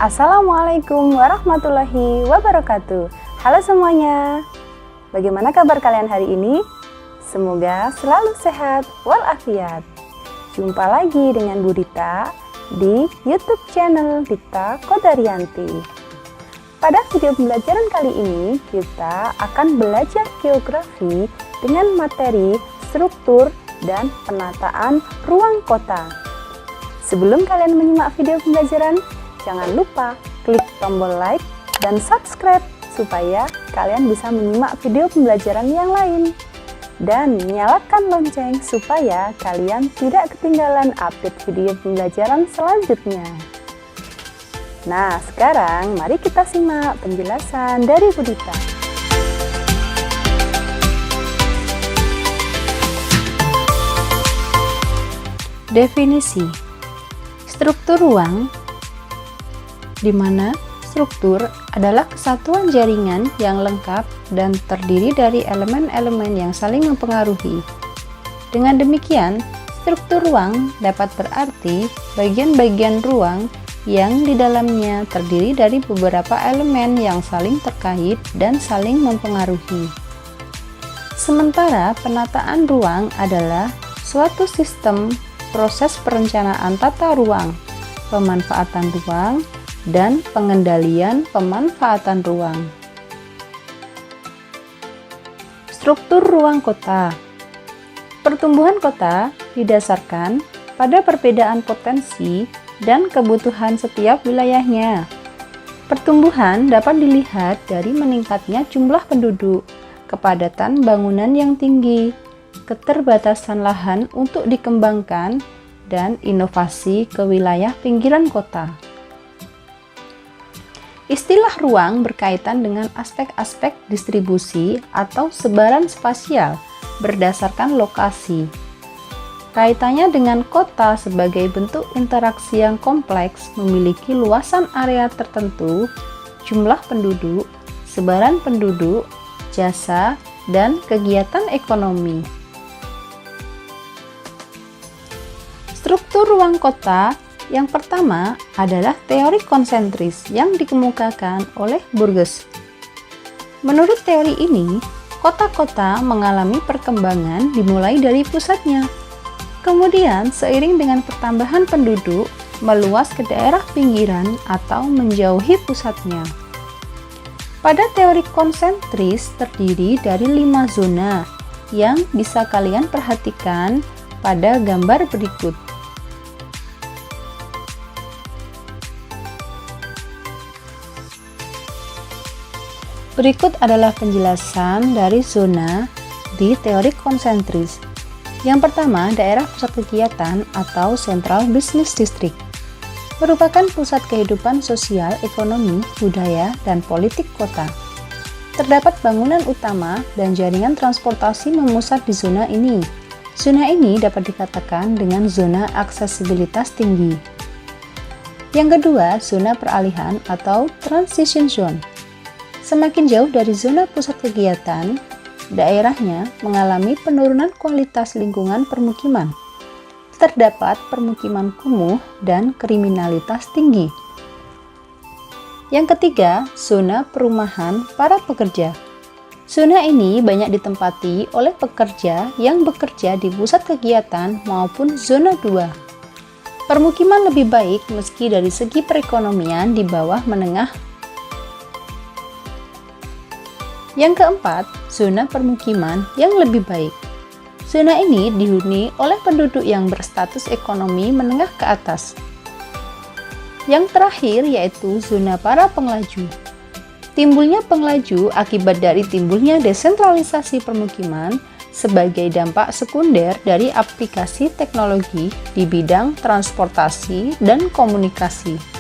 Assalamualaikum warahmatullahi wabarakatuh. Halo semuanya, bagaimana kabar kalian hari ini? Semoga selalu sehat walafiat. Jumpa lagi dengan Bu Dita di YouTube channel Dita Kodarianti. Pada video pembelajaran kali ini, kita akan belajar geografi dengan materi struktur dan penataan ruang kota. Sebelum kalian menyimak video pembelajaran, jangan lupa klik tombol like dan subscribe supaya kalian bisa menyimak video pembelajaran yang lain. Dan nyalakan lonceng supaya kalian tidak ketinggalan update video pembelajaran selanjutnya. Nah, sekarang mari kita simak penjelasan dari Bu Dita. Definisi struktur ruang, di mana struktur adalah kesatuan jaringan yang lengkap dan terdiri dari elemen-elemen yang saling mempengaruhi. Dengan demikian, struktur ruang dapat berarti bagian-bagian ruang yang di dalamnya terdiri dari beberapa elemen yang saling terkait dan saling mempengaruhi. Sementara penataan ruang adalah suatu sistem proses perencanaan tata ruang, pemanfaatan ruang, dan pengendalian pemanfaatan ruang. Struktur ruang kota. Pertumbuhan kota didasarkan pada perbedaan potensi dan kebutuhan setiap wilayahnya. Pertumbuhan dapat dilihat dari meningkatnya jumlah penduduk, kepadatan bangunan yang tinggi, keterbatasan lahan untuk dikembangkan, dan inovasi ke wilayah pinggiran kota. Istilah ruang berkaitan dengan aspek-aspek distribusi atau sebaran spasial berdasarkan lokasi. Kaitannya dengan kota sebagai bentuk interaksi yang kompleks memiliki luasan area tertentu, jumlah penduduk, sebaran penduduk, jasa, dan kegiatan ekonomi. Struktur ruang kota yang pertama adalah teori konsentris yang dikemukakan oleh Burgess. Menurut teori ini, kota-kota mengalami perkembangan dimulai dari pusatnya. Kemudian, seiring dengan pertambahan penduduk, meluas ke daerah pinggiran atau menjauhi pusatnya. Pada teori konsentris terdiri dari 5 zona yang bisa kalian perhatikan pada gambar berikut. Berikut adalah penjelasan dari zona di teori konsentris. Yang pertama, daerah pusat kegiatan atau Central Business District merupakan pusat kehidupan sosial, ekonomi, budaya, dan politik kota. Terdapat bangunan utama dan jaringan transportasi memusat di zona ini. Zona ini dapat dikatakan dengan zona aksesibilitas tinggi. Yang kedua, zona peralihan atau Transition Zone. Semakin jauh dari zona pusat kegiatan, daerahnya mengalami penurunan kualitas lingkungan permukiman. Terdapat permukiman kumuh dan kriminalitas tinggi. Yang ketiga, zona perumahan para pekerja. Zona ini banyak ditempati oleh pekerja yang bekerja di pusat kegiatan maupun zona 2. Permukiman lebih baik meski dari segi perekonomian di bawah menengah. Yang keempat, zona permukiman yang lebih baik. Zona ini dihuni oleh penduduk yang berstatus ekonomi menengah ke atas. Yang terakhir yaitu zona para penglaju. Timbulnya penglaju akibat dari timbulnya desentralisasi permukiman sebagai dampak sekunder dari aplikasi teknologi di bidang transportasi dan komunikasi.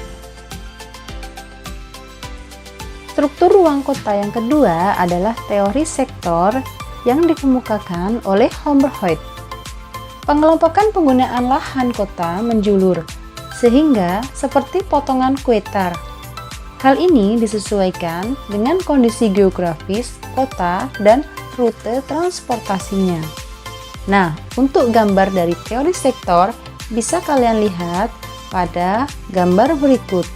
Struktur ruang kota yang kedua adalah teori sektor yang dikemukakan oleh Humberhoid. Pengelompokan penggunaan lahan kota menjulur, sehingga seperti potongan kue tar. Hal ini disesuaikan dengan kondisi geografis kota dan rute transportasinya. Nah, untuk gambar dari teori sektor bisa kalian lihat pada gambar berikut.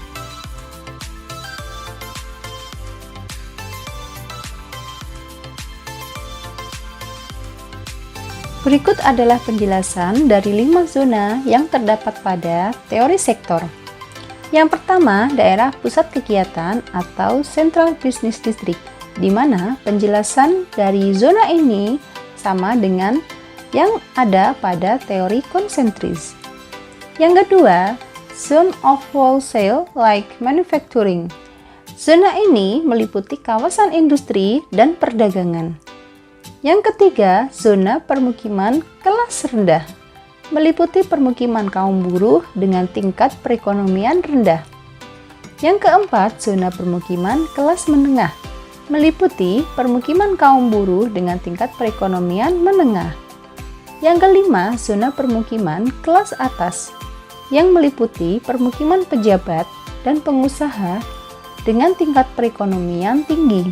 Berikut adalah penjelasan dari 5 zona yang terdapat pada teori sektor. Yang pertama, daerah pusat kegiatan atau Central Business District, di mana penjelasan dari zona ini sama dengan yang ada pada teori konsentris. Yang kedua, zone of wholesale like manufacturing. Zona ini meliputi kawasan industri dan perdagangan. Yang ketiga, zona permukiman kelas rendah, meliputi permukiman kaum buruh dengan tingkat perekonomian rendah. Yang keempat, zona permukiman kelas menengah, meliputi permukiman kaum buruh dengan tingkat perekonomian menengah. Yang kelima, zona permukiman kelas atas, yang meliputi permukiman pejabat dan pengusaha dengan tingkat perekonomian tinggi.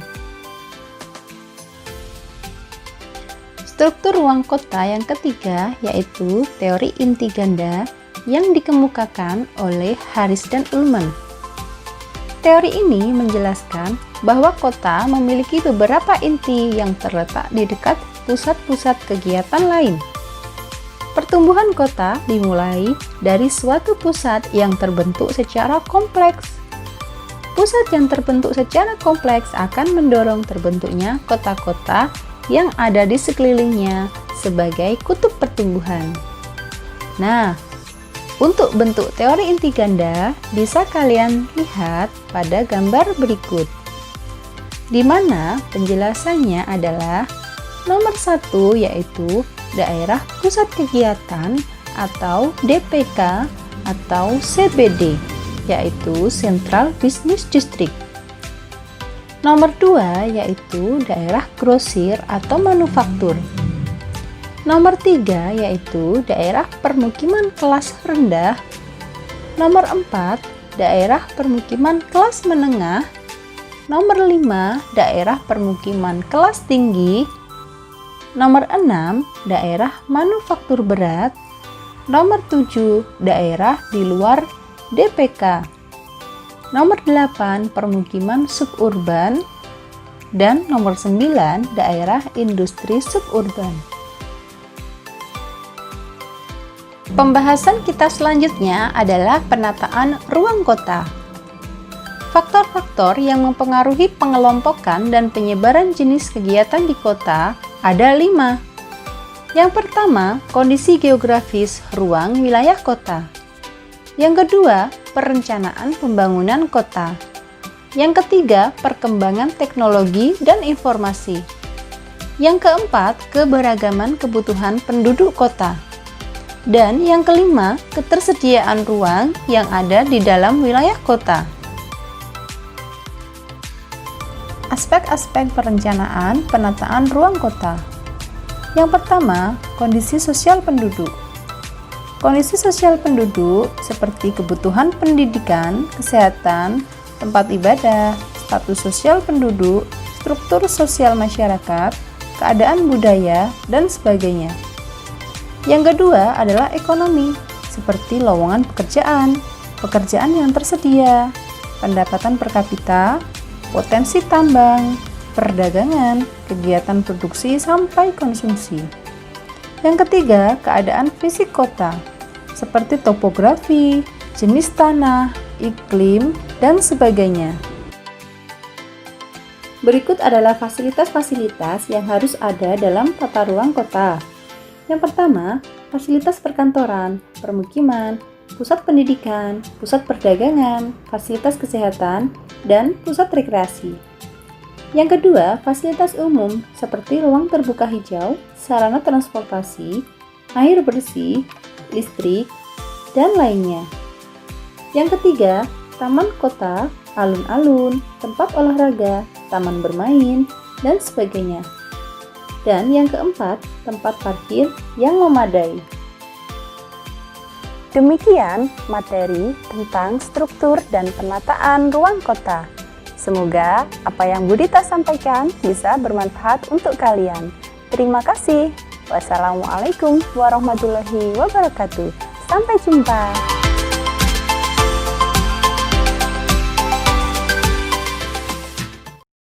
Struktur ruang kota yang ketiga yaitu teori inti ganda yang dikemukakan oleh Harris dan Ullman. Teori ini menjelaskan bahwa kota memiliki beberapa inti yang terletak di dekat pusat-pusat kegiatan lain. Pertumbuhan kota dimulai dari suatu pusat yang terbentuk secara kompleks. Pusat yang terbentuk secara kompleks akan mendorong terbentuknya kota-kota yang ada di sekelilingnya sebagai kutub pertumbuhan. Nah, untuk bentuk teori inti ganda bisa kalian lihat pada gambar berikut, di mana penjelasannya adalah nomor 1 yaitu daerah pusat kegiatan atau DPK atau CBD, yaitu Central Business District. Nomor 2 yaitu daerah grosir atau manufaktur. Nomor 3 yaitu daerah permukiman kelas rendah. Nomor 4 daerah permukiman kelas menengah. Nomor 5 daerah permukiman kelas tinggi. Nomor 6 daerah manufaktur berat. Nomor 7 daerah di luar DPK. Nomor 8 permukiman suburban, dan nomor 9 daerah industri suburban. Pembahasan kita selanjutnya adalah penataan ruang kota. Faktor-faktor yang mempengaruhi pengelompokan dan penyebaran jenis kegiatan di kota ada 5. Yang pertama, kondisi geografis ruang wilayah kota. Yang kedua, perencanaan pembangunan kota. Yang ketiga, perkembangan teknologi dan informasi. Yang keempat, keberagaman kebutuhan penduduk kota. Dan yang kelima, ketersediaan ruang yang ada di dalam wilayah kota. Aspek-aspek perencanaan penataan ruang kota. Yang pertama, kondisi sosial penduduk. Kondisi sosial penduduk seperti kebutuhan pendidikan, kesehatan, tempat ibadah, status sosial penduduk, struktur sosial masyarakat, keadaan budaya, dan sebagainya. Yang kedua adalah ekonomi, seperti lowongan pekerjaan, pekerjaan yang tersedia, pendapatan per kapita, potensi tambang, perdagangan, kegiatan produksi sampai konsumsi. Yang ketiga, keadaan fisik kota, seperti topografi, jenis tanah, iklim, dan sebagainya. Berikut adalah fasilitas-fasilitas yang harus ada dalam tata ruang kota. Yang pertama, fasilitas perkantoran, permukiman, pusat pendidikan, pusat perdagangan, fasilitas kesehatan, dan pusat rekreasi. Yang kedua, fasilitas umum seperti ruang terbuka hijau, sarana transportasi, air bersih, listrik, dan lainnya. Yang ketiga, taman kota, alun-alun, tempat olahraga, taman bermain, dan sebagainya. Dan yang keempat, tempat parkir yang memadai. Demikian materi tentang struktur dan penataan ruang kota. Semoga apa yang Budita sampaikan bisa bermanfaat untuk kalian. Terima kasih. Wassalamualaikum warahmatullahi wabarakatuh. Sampai jumpa.